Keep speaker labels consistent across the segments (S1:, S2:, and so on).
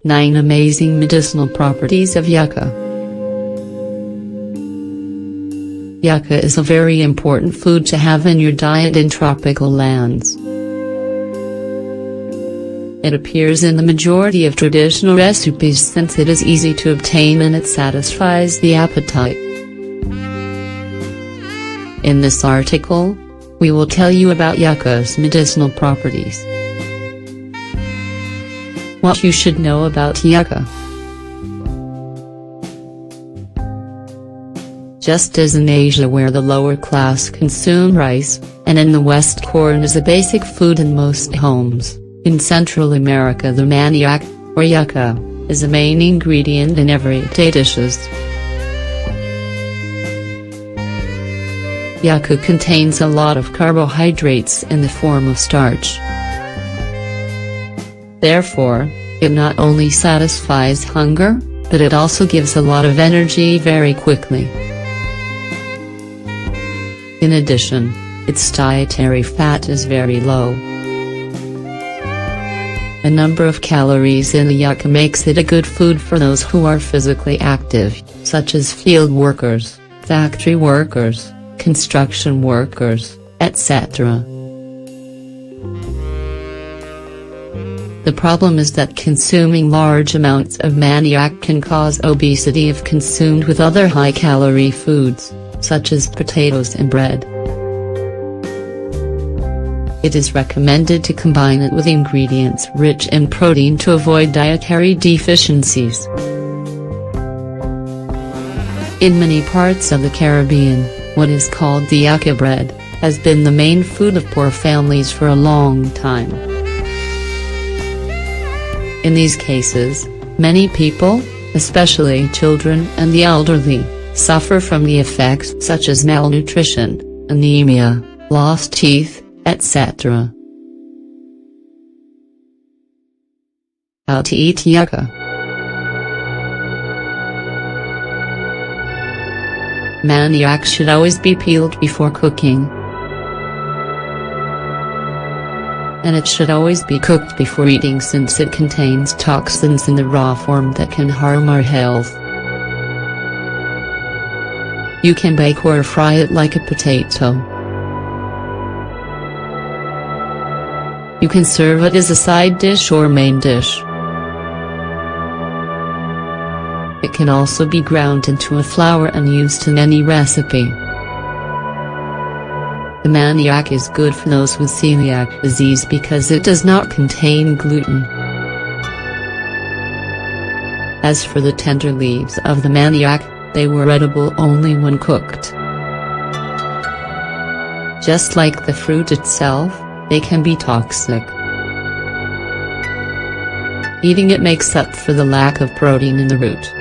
S1: 9 Amazing Medicinal Properties of Yucca. Yucca is a very important food to have in your diet in tropical lands. It appears in the majority of traditional recipes since it is easy to obtain and it satisfies the appetite. In this article, we will tell you about yucca's medicinal properties. What you should know about yucca. Just as in Asia where the lower class consume rice, and in the West corn is a basic food in most homes, in Central America the manioc, or yucca, is a main ingredient in everyday dishes. Yucca contains a lot of carbohydrates in the form of starch. Therefore, it not only satisfies hunger, but it also gives a lot of energy very quickly. In addition, its dietary fat is very low. A number of calories in the yucca makes it a good food for those who are physically active, such as field workers, factory workers, construction workers, etc. The problem is that consuming large amounts of manioc can cause obesity if consumed with other high-calorie foods, such as potatoes and bread. It is recommended to combine it with ingredients rich in protein to avoid dietary deficiencies. In many parts of the Caribbean, what is called the yucca bread, has been the main food of poor families for a long time. In these cases, many people, especially children and the elderly, suffer from the effects such as malnutrition, anemia, lost teeth, etc. How to eat yucca. Manioc should always be peeled before cooking. And it should always be cooked before eating since it contains toxins in the raw form that can harm our health. You can bake or fry it like a potato. You can serve it as a side dish or main dish. It can also be ground into a flour and used in any recipe. The manioc is good for those with celiac disease because it does not contain gluten. As for the tender leaves of the manioc, they were edible only when cooked. Just like the fruit itself, they can be toxic. Eating it makes up for the lack of protein in the root.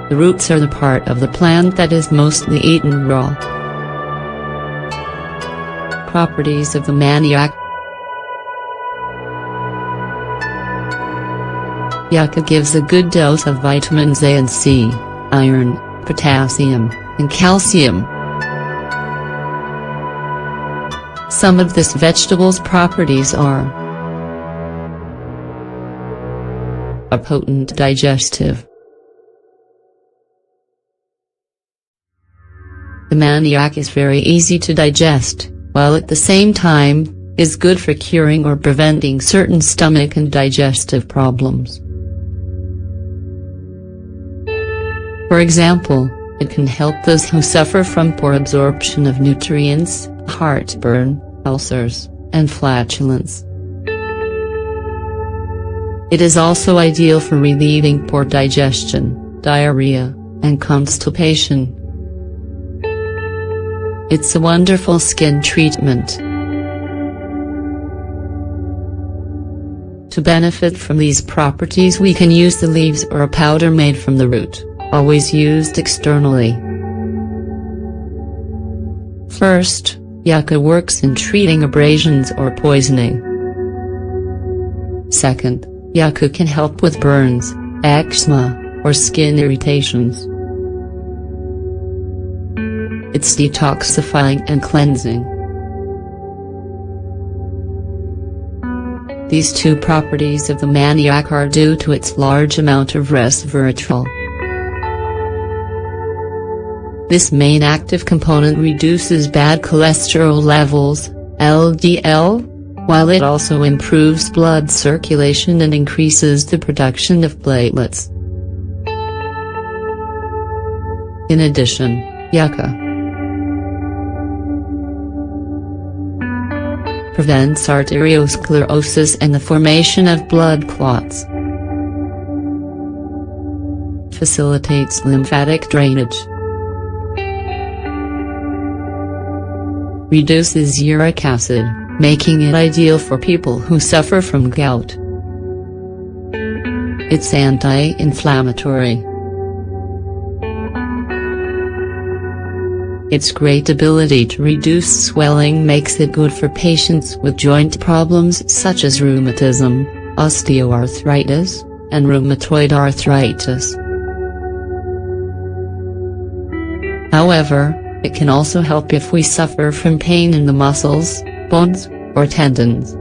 S1: The roots are the part of the plant that is mostly eaten raw. Properties of the manioc. Yucca gives a good dose of vitamins A and C, iron, potassium, and calcium. Some of this vegetable's properties are a potent digestive. The manioc is very easy to digest, while at the same time, is good for curing or preventing certain stomach and digestive problems. For example, it can help those who suffer from poor absorption of nutrients, heartburn, ulcers, and flatulence. It is also ideal for relieving poor digestion, diarrhea, and constipation. It's a wonderful skin treatment. To benefit from these properties we can use the leaves or a powder made from the root, always used externally. First, yucca works in treating abrasions or poisoning. Second, yucca can help with burns, eczema, or skin irritations. It's detoxifying and cleansing. These two properties of the manioc are due to its large amount of resveratrol. This main active component reduces bad cholesterol levels, LDL, while it also improves blood circulation and increases the production of platelets. In addition, yucca prevents arteriosclerosis and the formation of blood clots, facilitates lymphatic drainage, reduces uric acid, making it ideal for people who suffer from gout. It's anti-inflammatory. Its great ability to reduce swelling makes it good for patients with joint problems such as rheumatism, osteoarthritis, and rheumatoid arthritis. However, it can also help if we suffer from pain in the muscles, bones, or tendons.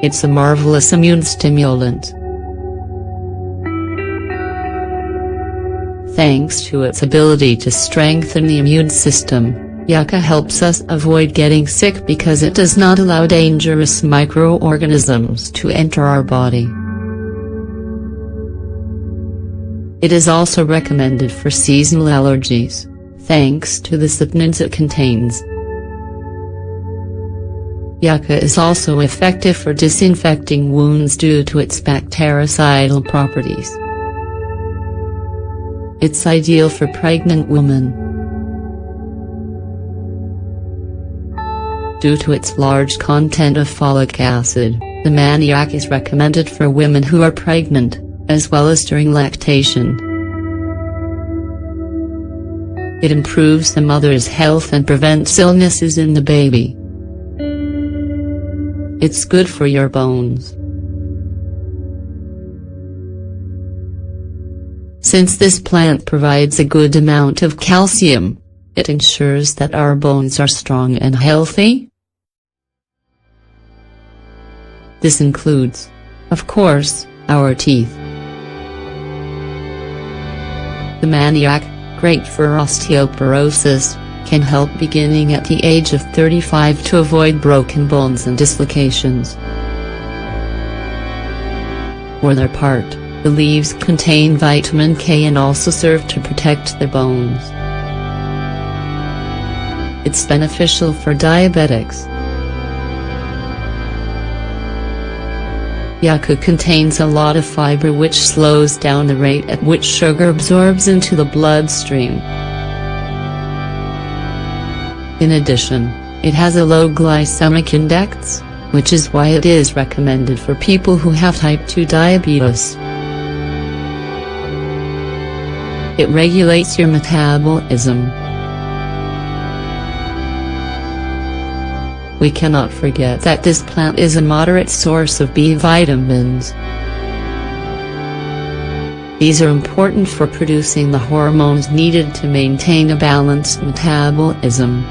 S1: It's a marvelous immune stimulant. Thanks to its ability to strengthen the immune system, yucca helps us avoid getting sick because it does not allow dangerous microorganisms to enter our body. It is also recommended for seasonal allergies, thanks to the saponins it contains. Yucca is also effective for disinfecting wounds due to its bactericidal properties. It's ideal for pregnant women. Due to its large content of folic acid, the manioc is recommended for women who are pregnant, as well as during lactation. It improves the mother's health and prevents illnesses in the baby. It's good for your bones. Since this plant provides a good amount of calcium, it ensures that our bones are strong and healthy. This includes, of course, our teeth. The manioc, great for osteoporosis, can help beginning at the age of 35 to avoid broken bones and dislocations. For their part, the leaves contain vitamin K and also serve to protect the bones. It's beneficial for diabetics. Yucca contains a lot of fiber which slows down the rate at which sugar absorbs into the bloodstream. In addition, it has a low glycemic index, which is why it is recommended for people who have type 2 diabetes. It regulates your metabolism. We cannot forget that this plant is a moderate source of B vitamins. These are important for producing the hormones needed to maintain a balanced metabolism.